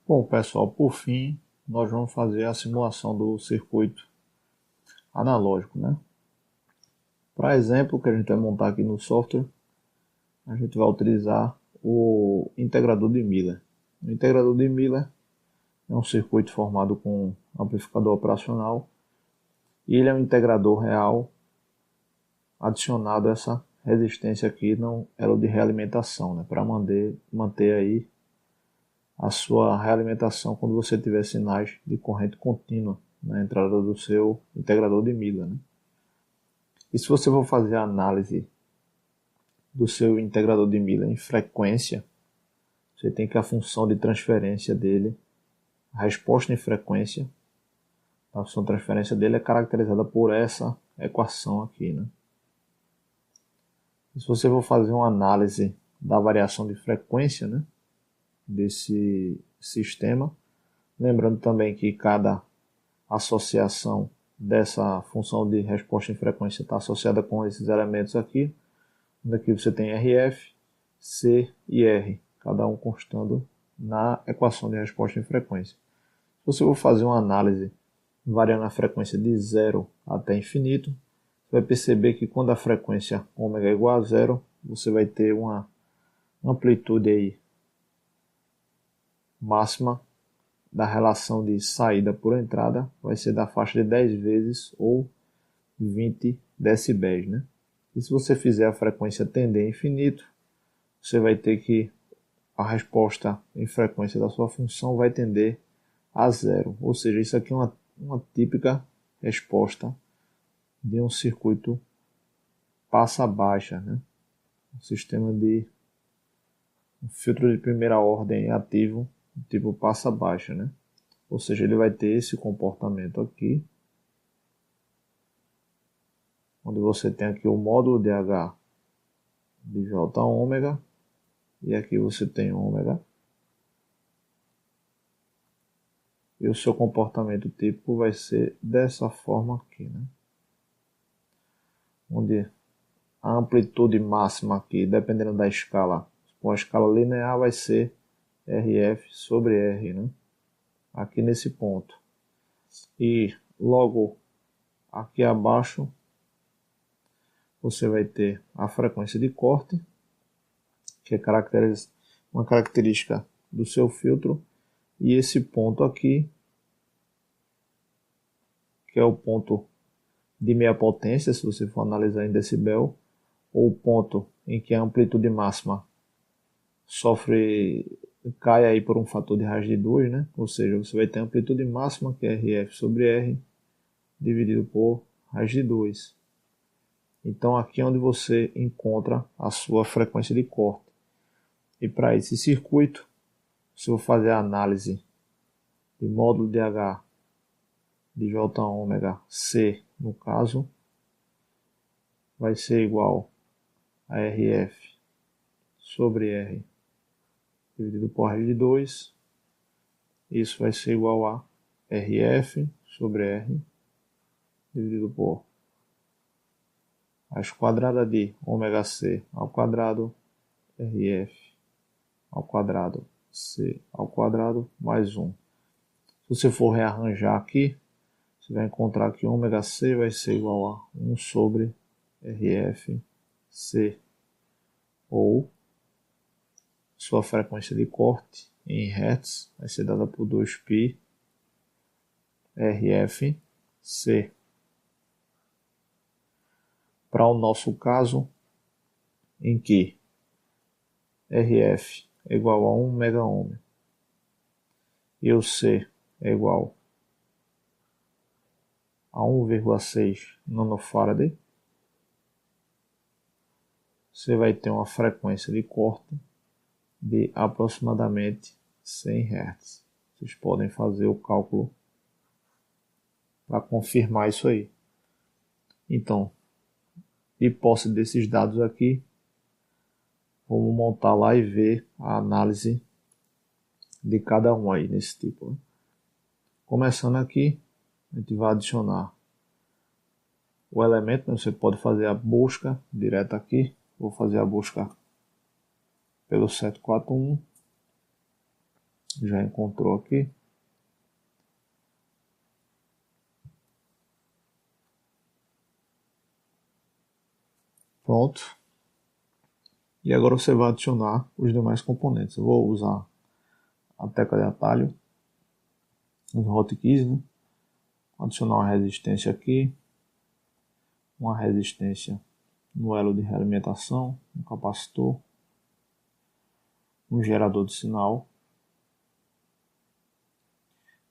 Bom, pessoal, por fim, nós vamos fazer a simulação do circuito analógico, né? Para exemplo, que a gente vai montar aqui no software, a gente vai utilizar o integrador de Miller. O integrador de Miller é um circuito formado com amplificador operacional e ele é um integrador real adicionado a essa resistência aqui no elo de realimentação, né? Para manter aí a sua realimentação quando você tiver sinais de corrente contínua na entrada do seu integrador de Miller, né? E se você for fazer a análise do seu integrador de Miller em frequência, você tem que a função de transferência dele, a resposta em frequência, a função de transferência dele é caracterizada por essa equação aqui, né? E se você for fazer uma análise da variação de frequência, né, desse sistema, lembrando também que cada associação dessa função de resposta em frequência está associada com esses elementos aqui. Aqui você tem RF, C e R, cada um constando na equação de resposta em frequência. Se você for fazer uma análise variando a frequência de 0 até infinito, você vai perceber que quando a frequência ômega é igual a 0, você vai ter uma amplitude aí máxima da relação de saída por entrada, vai ser da faixa de 10 vezes ou 20 decibéis, né? E se você fizer a frequência tender a infinito, você vai ter que a resposta em frequência da sua função vai tender a zero. Ou seja, isso aqui é uma típica resposta de um circuito passa-baixa, né? Um sistema de um filtro de primeira ordem ativo, tipo passa-baixa, né? Ou seja, ele vai ter esse comportamento aqui, onde você tem aqui o módulo de H de J ômega, e aqui você tem ômega. E o seu comportamento típico vai ser dessa forma aqui, né? Onde a amplitude máxima aqui, dependendo da escala, com a escala linear vai ser RF sobre R, né? Aqui nesse ponto. E logo aqui abaixo você vai ter a frequência de corte, que é uma característica do seu filtro, e esse ponto aqui, que é o ponto de meia potência, se você for analisar em decibel, ou o ponto em que a amplitude máxima cai aí por um fator de raiz de 2, né? Ou seja, você vai ter a amplitude máxima, que é RF sobre R, dividido por raiz de 2. Então aqui é onde você encontra a sua frequência de corte. E para esse circuito, se eu fazer a análise de módulo de H de J ômega C, no caso, vai ser igual a RF sobre R dividido por raiz de 2. Isso vai ser igual a RF sobre R dividido por raiz quadrada de ômega C ao quadrado RF ao quadrado C ao quadrado mais 1. Se você for rearranjar aqui, você vai encontrar que ômega C vai ser igual a 1 sobre RF C, ou sua frequência de corte em Hz vai ser dada por 2π RF C. Para o nosso caso, em que RF é igual a 1 megaohm e o C é igual a 1,6 nanofarad, você vai ter uma frequência de corte de aproximadamente 100 Hz. Vocês podem fazer o cálculo para confirmar isso aí. Então, de posse desses dados aqui, vamos montar lá e ver a análise de cada um aí nesse tipo, né? Começando aqui, a gente vai adicionar o elemento, né? Você pode fazer a busca direta aqui. Vou fazer a busca pelo 741. Já encontrou aqui. Pronto. E agora você vai adicionar os demais componentes. Eu vou usar a tecla de atalho, os hotkeys, né? Adicionar uma resistência aqui, uma resistência no elo de realimentação, um capacitor, um gerador de sinal.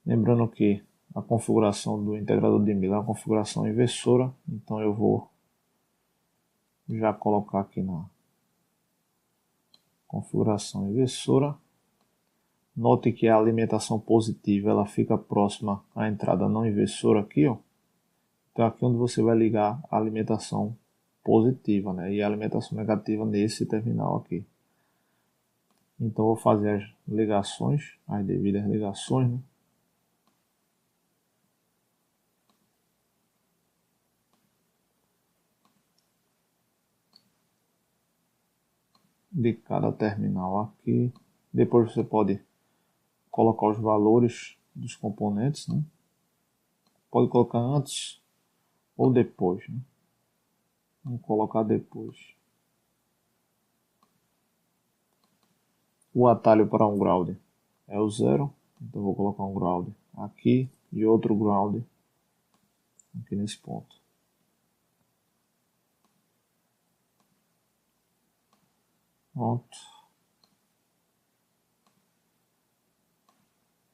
Lembrando que a configuração do integrador de Miller é uma configuração inversora, então eu vou já colocar aqui na configuração inversora. Note que a alimentação positiva ela fica próxima à entrada não inversora aqui, ó. Então aqui onde você vai ligar a alimentação positiva, né? E a alimentação negativa nesse terminal aqui. Então vou fazer as ligações, as devidas ligações, né? De cada terminal aqui. Depois você pode colocar os valores dos componentes, né? Pode colocar antes ou depois, né? Vamos colocar depois. O atalho para um ground é o 0, então vou colocar um ground aqui e outro ground aqui nesse ponto. Pronto.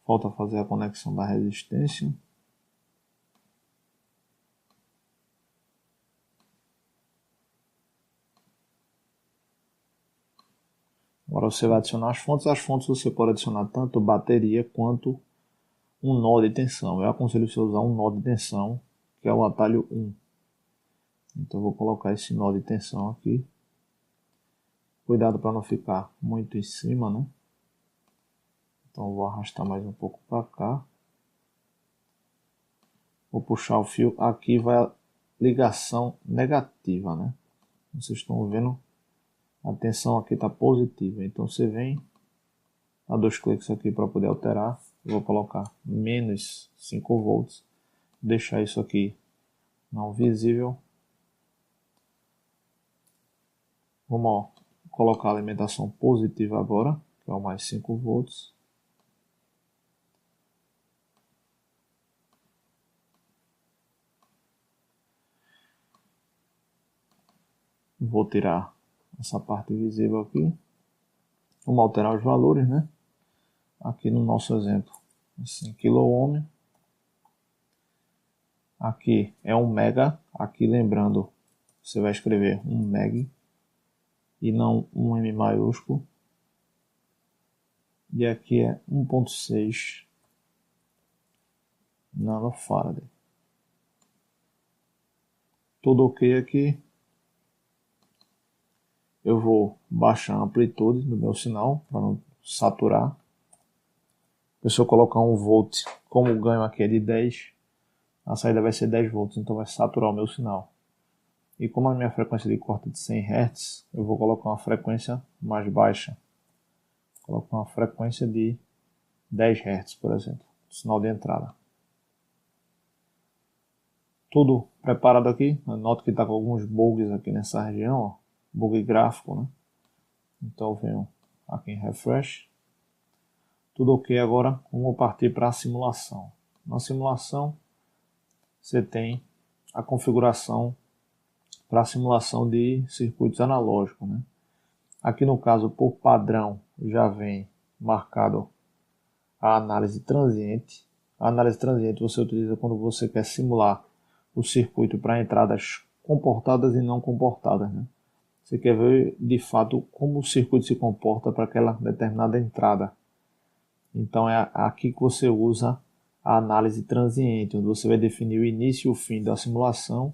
Falta fazer a conexão da resistência. Agora você vai adicionar as fontes. As fontes você pode adicionar tanto bateria quanto um nó de tensão. Eu aconselho você a usar um nó de tensão, que é o atalho 1. Então eu vou colocar esse nó de tensão aqui. Cuidado para não ficar muito em cima, né? Então eu vou arrastar mais um pouco para cá. Vou puxar o fio. Aqui vai a ligação negativa, né? Vocês estão vendo? A tensão aqui está positiva. Então você vem, dá 2 cliques aqui para poder alterar. Eu vou colocar menos 5 volts. Deixar isso aqui não visível. Vamos colocar a alimentação positiva agora, que é o mais 5 volts. Vou tirar essa parte visível aqui. Vamos alterar os valores, né? Aqui no nosso exemplo, 5 kΩ. Aqui é 1 mega. Aqui lembrando, você vai escrever 1 meg e não um M maiúsculo. E aqui é 1.6 nanofarad. Tudo ok aqui. Eu vou baixar a amplitude do meu sinal para não saturar. Se eu colocar 1 volt, como o ganho aqui é de 10, a saída vai ser 10 volts, então vai saturar o meu sinal. E como a minha frequência de corte é de 100 Hz, eu vou colocar uma frequência mais baixa. Vou colocar uma frequência de 10 Hz, por exemplo, sinal de entrada. Tudo preparado aqui. Noto que está com alguns bugs aqui nessa região, ó. Bug gráfico, né? Então eu venho aqui em Refresh. Tudo ok agora. Vamos partir para a simulação. Na simulação você tem a configuração para a simulação de circuitos analógicos, né? Aqui no caso, por padrão, já vem marcado a análise transiente. A análise transiente você utiliza quando você quer simular o circuito para entradas comportadas e não comportadas, né? Você quer ver de fato como o circuito se comporta para aquela determinada entrada. Então é aqui que você usa a análise transiente, onde você vai definir o início e o fim da simulação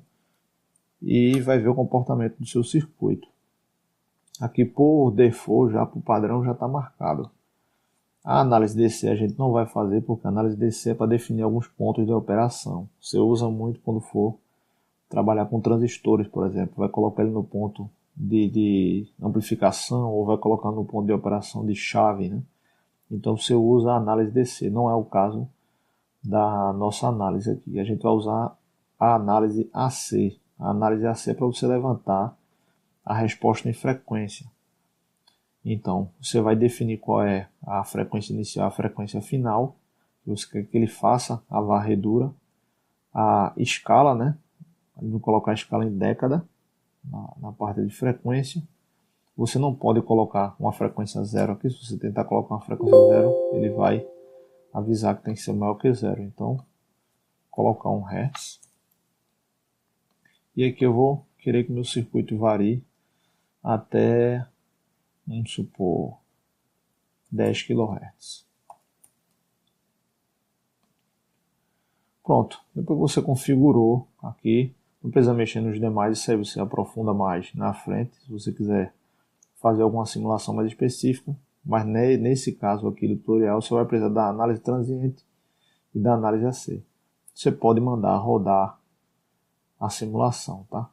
e vai ver o comportamento do seu circuito. Aqui por default, já por padrão, já está marcado. A análise DC a gente não vai fazer, porque a análise DC é para definir alguns pontos de operação. Você usa muito quando for trabalhar com transistores, por exemplo. Vai colocar ele no ponto de amplificação ou vai colocar no ponto de operação de chave, né? Então você usa a análise DC, não é o caso da nossa análise aqui. A gente vai usar a análise AC. A análise AC é para você levantar a resposta em frequência. Então, você vai definir qual é a frequência inicial, a frequência final, que você quer que ele faça a varredura, a escala, né? Vamos colocar a escala em década na parte de frequência. Você não pode colocar uma frequência zero aqui. Se você tentar colocar uma frequência zero, ele vai avisar que tem que ser maior que zero. Então, colocar 1 Hz. E aqui eu vou querer que meu circuito varie até, vamos supor, 10 kHz. Pronto, depois que você configurou aqui, não precisa mexer nos demais, isso aí você aprofunda mais na frente, se você quiser fazer alguma simulação mais específica, mas nesse caso aqui do tutorial você vai precisar da análise transiente e da análise AC. Você pode mandar rodar a simulação, tá?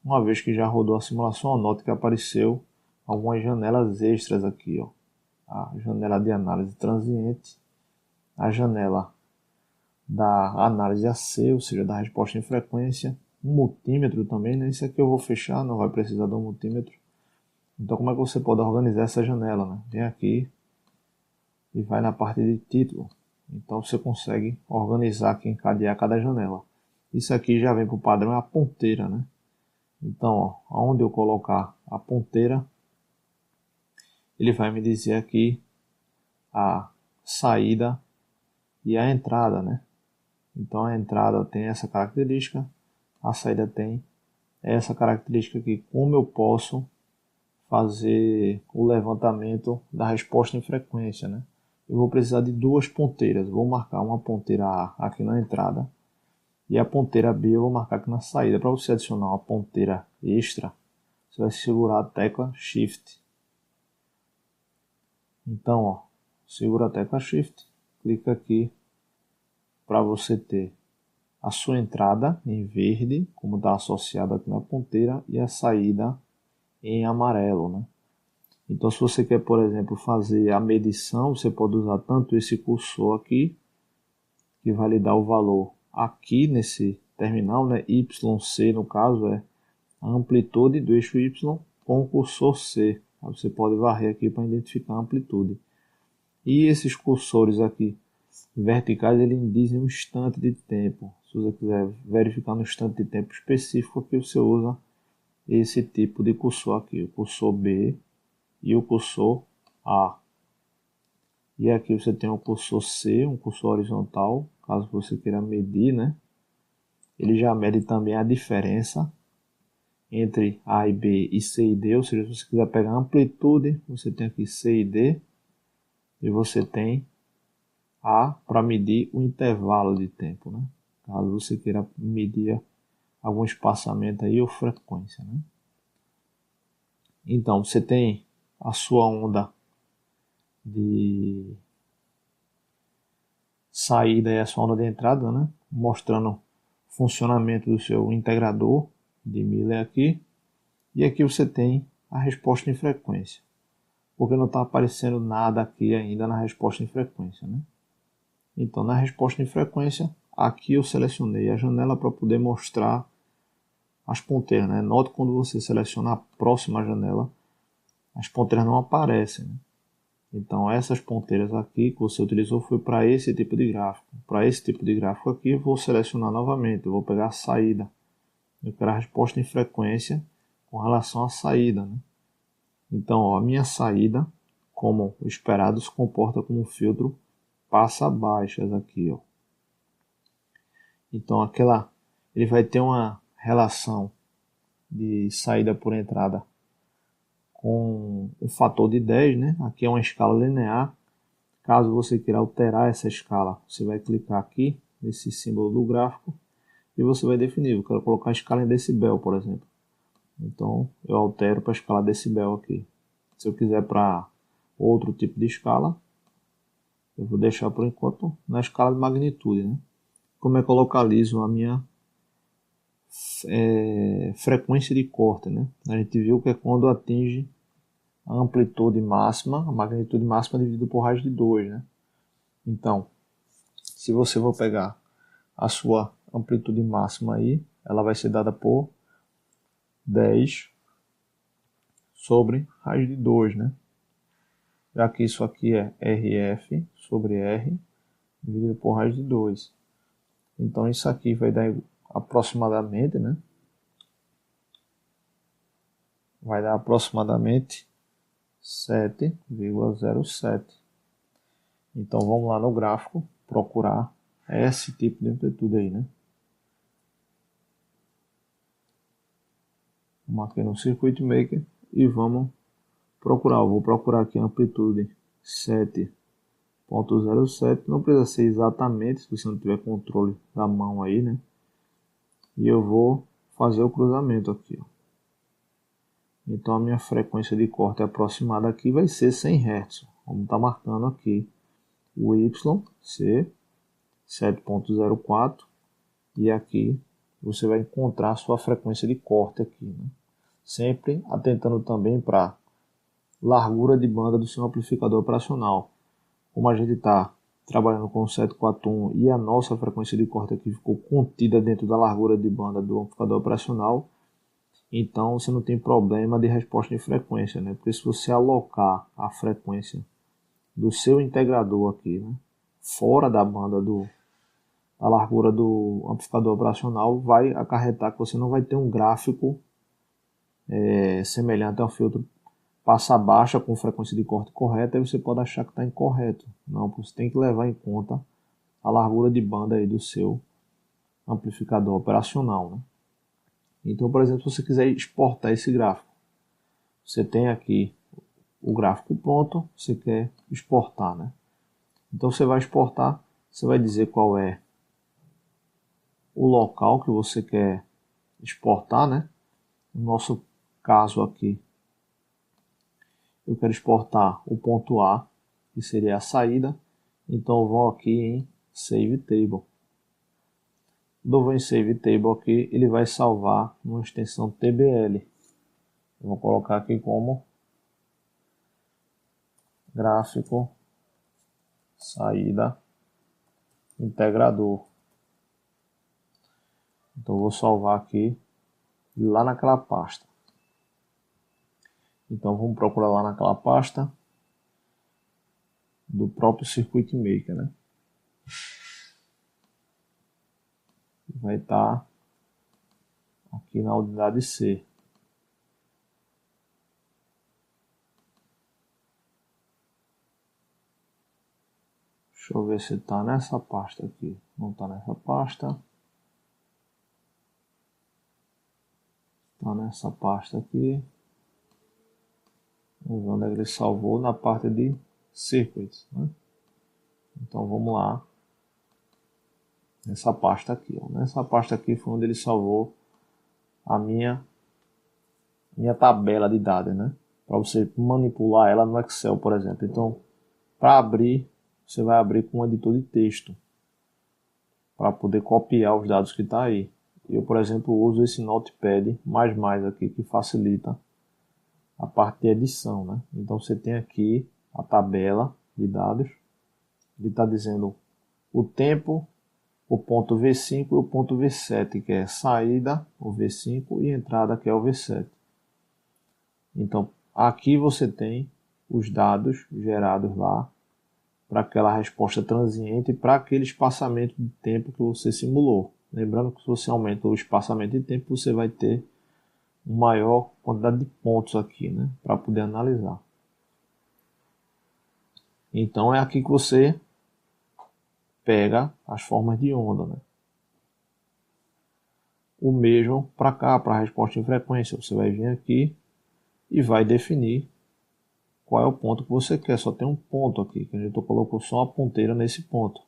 Uma vez que já rodou a simulação, note que apareceu algumas janelas extras aqui, ó. A janela de análise transiente, a janela da análise AC, ou seja, da resposta em frequência, um multímetro também, né? Isso aqui eu vou fechar, não vai precisar de um multímetro. Então como é que você pode organizar essa janela, né? Vem aqui e vai na parte de título. Então você consegue organizar aqui, encadear cada janela. Isso aqui já vem para o padrão, é a ponteira, né? Então, ó, onde eu colocar a ponteira, ele vai me dizer aqui a saída e a entrada, né? Então a entrada tem essa característica, a saída tem essa característica aqui. Como eu posso fazer o levantamento da resposta em frequência, né? Eu vou precisar de duas ponteiras. Vou marcar uma ponteira A aqui na entrada e a ponteira B eu vou marcar aqui na saída. Para você adicionar uma ponteira extra, você vai segurar a tecla Shift. Então, ó, segura a tecla Shift, clica aqui para você ter a sua entrada em verde, como está associado aqui na ponteira, e a saída em amarelo, né? Então, se você quer, por exemplo, fazer a medição, você pode usar tanto esse cursor aqui, que vai lhe dar o valor aqui nesse terminal, né? YC, no caso, é a amplitude do eixo Y com o cursor C. Aí você pode varrer aqui para identificar a amplitude. E esses cursores aqui verticais, ele indizem um instante de tempo. Se você quiser verificar no instante de tempo específico, aqui você usa esse tipo de cursor aqui, o cursor B e o cursor A. E aqui você tem o cursor C, um cursor horizontal, caso você queira medir, né? Ele já mede também a diferença entre A e B e C e D, ou seja, se você quiser pegar a amplitude, você tem aqui C e D, e você tem A para medir o intervalo de tempo, né? Caso você queira medir algum espaçamento aí ou frequência, né? Então, você tem a sua onda de saída e a sua onda de entrada, né? Mostrando o funcionamento do seu integrador de Miller aqui. E aqui você tem a resposta em frequência, porque não está aparecendo nada aqui ainda na resposta em frequência, né? Então, na resposta em frequência, aqui eu selecionei a janela para poder mostrar as ponteiras, né? Note quando você seleciona a próxima janela, as ponteiras não aparecem, né? Então, essas ponteiras aqui que você utilizou foi para esse tipo de gráfico. Para esse tipo de gráfico aqui, eu vou selecionar novamente, eu vou pegar a saída. Eu quero a resposta em frequência com relação à saída, né? Então, ó, a minha saída, como esperado, se comporta como um filtro passa baixas aqui, ó. Então, ele vai ter uma relação de saída por entrada com o fator de 10, né? Aqui é uma escala linear. Caso você queira alterar essa escala, você vai clicar aqui nesse símbolo do gráfico e você vai definir. Eu quero colocar a escala em decibel, por exemplo. Então eu altero para a escala decibel aqui. Se eu quiser para outro tipo de escala, eu vou deixar por enquanto na escala de magnitude, né? Como é que eu localizo a minha frequência de corte, né? A gente viu que é quando atinge a amplitude máxima, a magnitude máxima dividido por raiz de 2, né? Então, se você for pegar a sua amplitude máxima aí, ela vai ser dada por 10 sobre raiz de 2, né? Já que isso aqui é RF sobre R dividido por raiz de 2. Então isso aqui vai dar aproximadamente, né? Vai dar aproximadamente 7,07. Então vamos lá no gráfico procurar esse tipo de amplitude aí, né? Vamos aqui no Circuit Maker e vamos procurar. Eu vou procurar aqui a amplitude 7,07. Não precisa ser exatamente, se você não tiver controle da mão aí, né? E eu vou fazer o cruzamento aqui, ó. Então a minha frequência de corte aproximada aqui vai ser 100 Hz. Vamos estar marcando aqui o YC 7,04 e aqui você vai encontrar a sua frequência de corte aqui, né? Sempre atentando também para largura de banda do seu amplificador operacional. Como a gente está trabalhando com o 741 e a nossa frequência de corte aqui ficou contida dentro da largura de banda do amplificador operacional, então você não tem problema de resposta de frequência, né? Porque se você alocar a frequência do seu integrador aqui, né, fora da banda da largura do amplificador operacional, vai acarretar que você não vai ter um gráfico semelhante ao filtro passa baixa com frequência de corte correta, aí você pode achar que está incorreto. Não, você tem que levar em conta a largura de banda aí do seu amplificador operacional, né? Então, por exemplo, se você quiser exportar esse gráfico, você tem aqui o gráfico pronto, você quer exportar, né? Então você vai exportar, você vai dizer qual é o local que você quer exportar, né? No nosso caso aqui, eu quero exportar o ponto A, que seria a saída, então eu vou aqui em Save Table. Quando eu vou em Save Table aqui, ele vai salvar numa extensão TBL. Eu vou colocar aqui como gráfico saída integrador. Então eu vou salvar aqui lá naquela pasta. Então vamos procurar lá naquela pasta do próprio Circuit Maker, né? Vai estar aqui na unidade C. Deixa eu ver se está nessa pasta aqui. Não está nessa pasta. Está nessa pasta aqui. Vamos ver onde é que ele salvou, na parte de Circuits, né? Então vamos lá. Nessa pasta aqui, ó. Nessa pasta aqui foi onde ele salvou a minha tabela de dados, né? Para você manipular ela no Excel, por exemplo. Então, para abrir, você vai abrir com um editor de texto para poder copiar os dados que está aí. Eu, por exemplo, uso esse Notepad++ aqui que facilita a parte de edição, né? Então você tem aqui a tabela de dados. Ele está dizendo o tempo, o ponto V5 e o ponto V7, que é saída, o V5, e entrada, que é o V7. Então, aqui você tem os dados gerados lá para aquela resposta transiente e para aquele espaçamento de tempo que você simulou. Lembrando que se você aumenta o espaçamento de tempo, você vai ter uma maior quantidade de pontos aqui, né, para poder analisar. Então é aqui que você pega as formas de onda, né? O mesmo para cá, para a resposta em frequência. Você vai vir aqui e vai definir qual é o ponto que você quer. Só tem um ponto aqui, que a gente colocou só uma ponteira nesse ponto.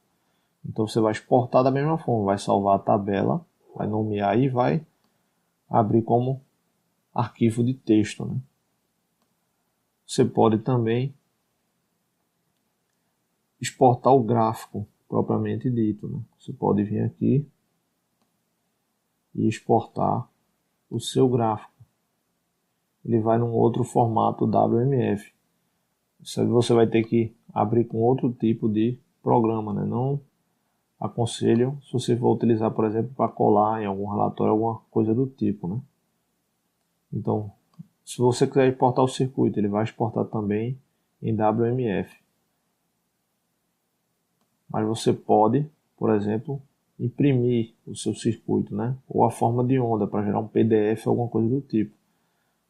Então você vai exportar da mesma forma, vai salvar a tabela, vai nomear e vai abrir como arquivo de texto, né? Você pode também exportar o gráfico propriamente dito, né? Você pode vir aqui e exportar o seu gráfico. ele vai num outro formato WMF. Você vai ter que abrir com outro tipo de programa, né? Não aconselho se você for utilizar, por exemplo, para colar em algum relatório, alguma coisa do tipo, né? Então, se você quiser exportar o circuito, ele vai exportar também em WMF. Mas você pode, por exemplo, imprimir o seu circuito, né? Ou a forma de onda para gerar um PDF, alguma coisa do tipo,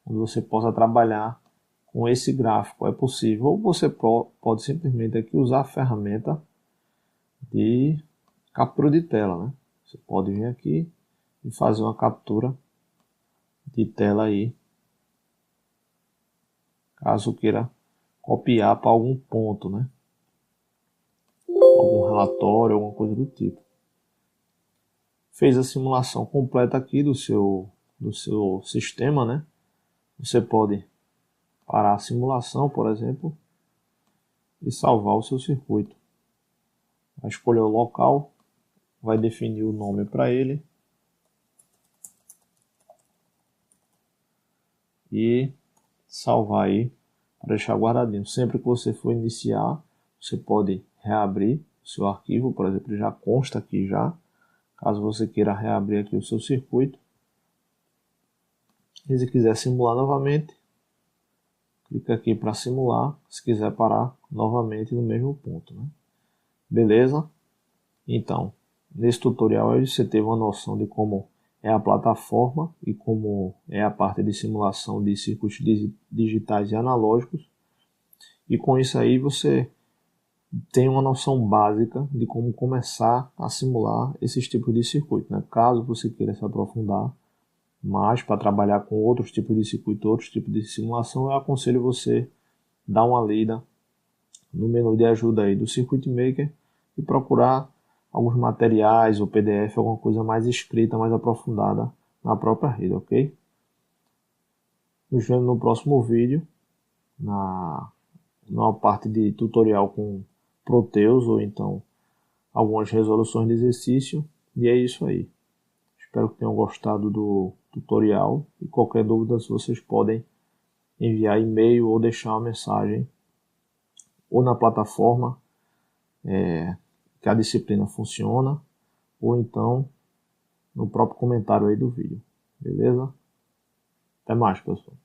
onde você possa trabalhar com esse gráfico. É possível. Ou você pode simplesmente aqui usar a ferramenta de captura de tela, né? Você pode vir aqui e fazer uma captura de tela aí, caso queira copiar para algum ponto, né? Algum relatório, alguma coisa do tipo. Fez a simulação completa aqui do seu sistema, né? Você pode parar a simulação, por exemplo, e salvar o seu circuito. Vai escolher o local, vai definir o nome para ele e salvar aí para deixar guardadinho. Sempre que você for iniciar, você pode reabrir o seu arquivo, por exemplo, ele já consta aqui já. Caso você queira reabrir aqui o seu circuito, e se quiser simular novamente, clica aqui para simular, se quiser parar novamente no mesmo ponto, né? Beleza? Então, nesse tutorial aí você teve uma noção de como é a plataforma e como é a parte de simulação de circuitos digitais e analógicos. E com isso aí você tem uma noção básica de como começar a simular esses tipos de circuito, né? Caso você queira se aprofundar mais para trabalhar com outros tipos de circuito, outros tipos de simulação, eu aconselho você dar uma lida no menu de ajuda aí do Circuit Maker e procurar alguns materiais ou PDF, alguma coisa mais escrita, mais aprofundada na própria rede, ok? Nos vemos no próximo vídeo, na parte de tutorial com Proteus ou então algumas resoluções de exercício. E é isso aí. Espero que tenham gostado do tutorial e qualquer dúvida vocês podem enviar e-mail ou deixar uma mensagem ou na plataforma que a disciplina funciona ou então no próprio comentário aí do vídeo. Beleza? Até mais, pessoal.